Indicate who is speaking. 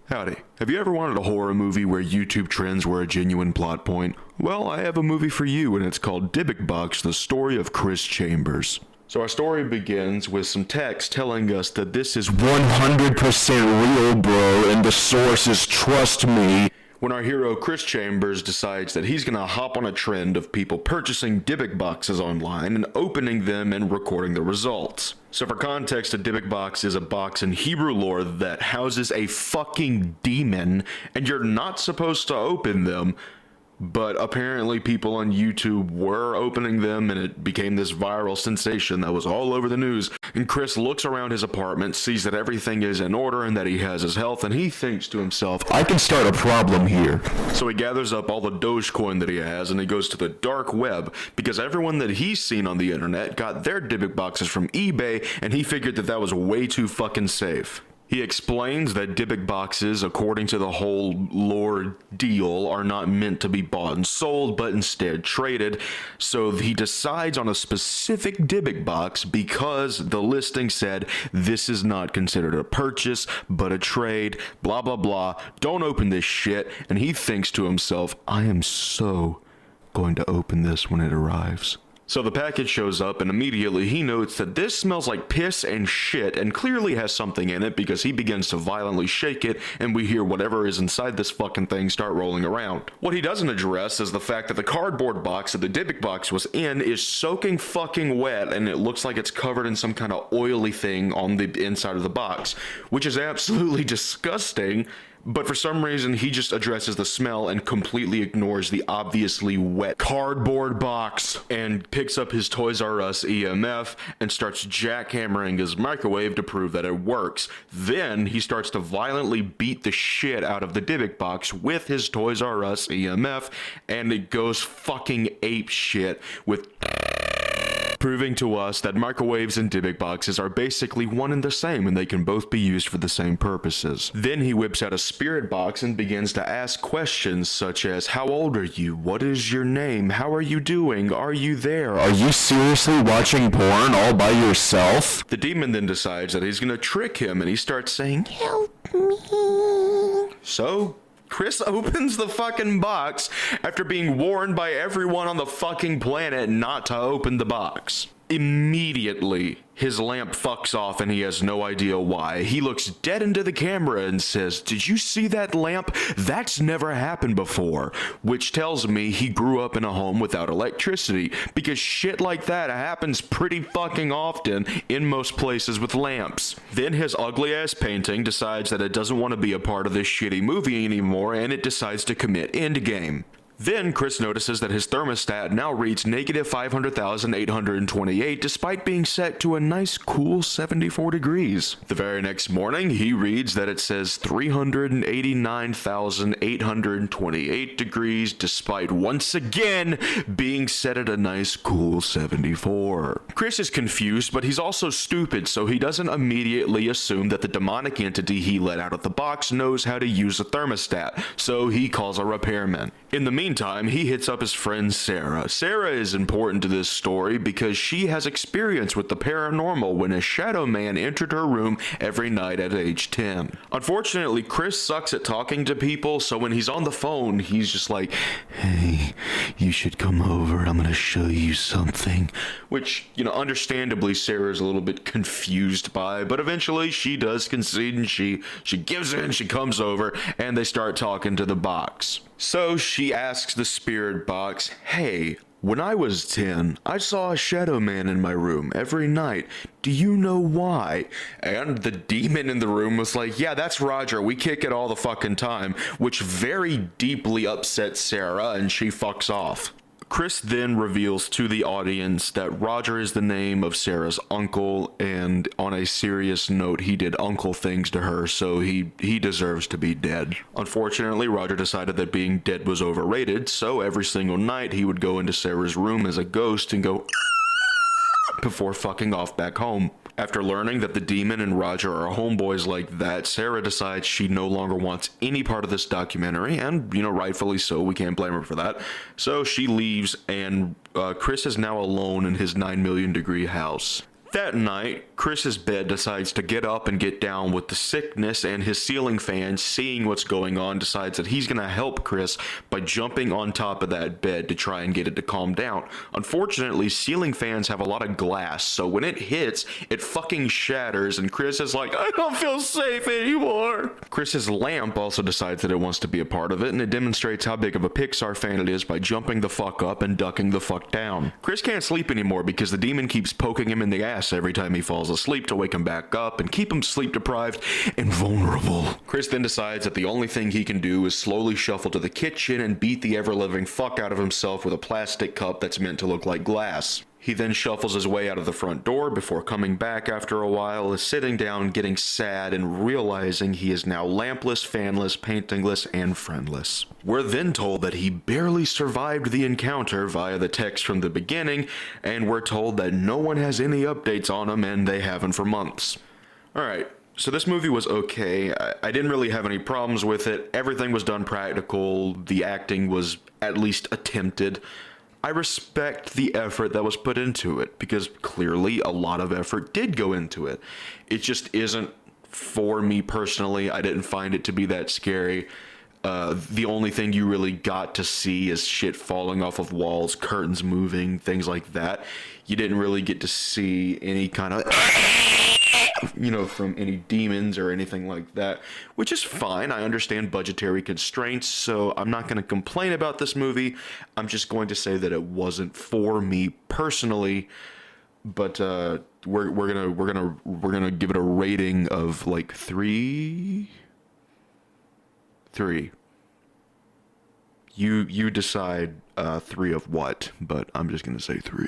Speaker 1: Howdy. Have you ever wanted a horror movie where YouTube trends were a genuine plot point? Well, I have a movie for you, and it's called Dybbuk, the story of Chris Chambers. So our story begins with some text telling us that this is 100% real, bro, and the source is trust me. When our hero Chris Chambers decides that he's gonna hop on a trend of people purchasing Dybbuk boxes online and opening them and recording the results. So for context, a Dybbuk box is a box in Hebrew lore that houses a fucking demon, and you're not supposed to open them. But apparently people on YouTube were opening them, and it became this viral sensation that was all over the news. And Chris looks around his apartment, sees that everything is in order and that he has his health, and he thinks to himself, I can start a problem here. So he gathers up all the Dogecoin that he has, and he goes to the dark web, because everyone that he's seen on the internet got their Dybbuk boxes from eBay, and he figured that that was way too fucking safe. He explains that Dybbuk boxes, according to the whole lore deal, are not meant to be bought and sold, but instead traded. So he decides on a specific Dybbuk box because the listing said this is not considered a purchase, but a trade, blah, blah, blah. Don't open this shit. And he thinks to himself, I am so going to open this when it arrives. So the package shows up, and immediately he notes that this smells like piss and shit and clearly has something in it, because he begins to violently shake it, and we hear whatever is inside this fucking thing start rolling around. What he doesn't address is the fact that the cardboard box that the Dybbuk box was in is soaking fucking wet, and it looks like it's covered in some kind of oily thing on the inside of the box, which is absolutely disgusting. But for some reason, he just addresses the smell and completely ignores the obviously wet cardboard box and picks up his Toys R Us EMF and starts jackhammering his microwave to prove that it works. Then he starts to violently beat the shit out of the Dybbuk box with his Toys R Us EMF, and it goes fucking ape shit with proving to us that microwaves and Dybbuk boxes are basically one and the same, and they can both be used for the same purposes. Then he whips out a spirit box and begins to ask questions such as, how old are you? What is your name? How are you doing? Are you there? Are you seriously watching porn all by yourself? The demon then decides that he's gonna trick him, and he starts saying, help me. So Chris opens the fucking box after being warned by everyone on the fucking planet not to open the box. Immediately, his lamp fucks off and he has no idea why. He looks dead into the camera and says, did you see that lamp? That's never happened before. Which tells me he grew up in a home without electricity, because shit like that happens pretty fucking often in most places with lamps. Then his ugly ass painting decides that it doesn't want to be a part of this shitty movie anymore, and it decides to commit endgame. Then Chris notices that his thermostat now reads -500,828 despite being set to a nice cool 74 degrees. The very next morning, he reads that it says 389,828 degrees despite once again being set at a nice cool 74. Chris is confused, but he's also stupid, so he doesn't immediately assume that the demonic entity he let out of the box knows how to use a thermostat, so he calls a repairman. In the meantime, he hits up his friend Sarah. Sarah is important to this story because she has experience with the paranormal when a shadow man entered her room every night at age 10. Unfortunately, Chris sucks at talking to people, so when he's on the phone, he's just like, hey, you should come over, I'm gonna show you something. Which, understandably Sarah's a little bit confused by, but eventually she does concede and she gives in, she comes over, and they start talking to the box. So she asks the spirit box, hey, when I was 10, I saw a shadow man in my room every night. Do you know why? And the demon in the room was like, yeah, that's Roger. We kick it all the fucking time, which very deeply upsets Sarah, and she fucks off. Chris then reveals to the audience that Roger is the name of Sarah's uncle, and on a serious note, he did uncle things to her, so he deserves to be dead. Unfortunately, Roger decided that being dead was overrated, so every single night he would go into Sarah's room as a ghost and go before fucking off back home. After learning that the demon and Roger are homeboys like that, Sarah decides she no longer wants any part of this documentary, and, rightfully so, we can't blame her for that. So she leaves, and Chris is now alone in his 9 million degree house. That night, Chris's bed decides to get up and get down with the sickness, and his ceiling fan, seeing what's going on, decides that he's gonna help Chris by jumping on top of that bed to try and get it to calm down. Unfortunately, ceiling fans have a lot of glass, so when it hits, it fucking shatters, and Chris is like, I don't feel safe anymore. Chris's lamp also decides that it wants to be a part of it, and it demonstrates how big of a Pixar fan it is by jumping the fuck up and ducking the fuck down. Chris can't sleep anymore because the demon keeps poking him in the ass every time he falls asleep to wake him back up and keep him sleep deprived and vulnerable. Chris then decides that the only thing he can do is slowly shuffle to the kitchen and beat the ever-living fuck out of himself with a plastic cup that's meant to look like glass. He then shuffles his way out of the front door before coming back after a while, is sitting down, getting sad, and realizing he is now lampless, fanless, paintingless, and friendless. We're then told that he barely survived the encounter via the text from the beginning, and we're told that no one has any updates on him, and they haven't for months. Alright, so this movie was okay. I didn't really have any problems with it. Everything was done practical. The acting was at least attempted. I respect the effort that was put into it, because clearly a lot of effort did go into it. It just isn't for me personally. I didn't find it to be that scary. The only thing you really got to see is shit falling off of walls, curtains moving, things like that. You didn't really get to see any kind of from any demons or anything like that, which is fine. I understand budgetary constraints, so I'm not going to complain about this movie. I'm just going to say that it wasn't for me personally. But we're gonna give it a rating of like 3. You decide 3 of what, but I'm just gonna say 3.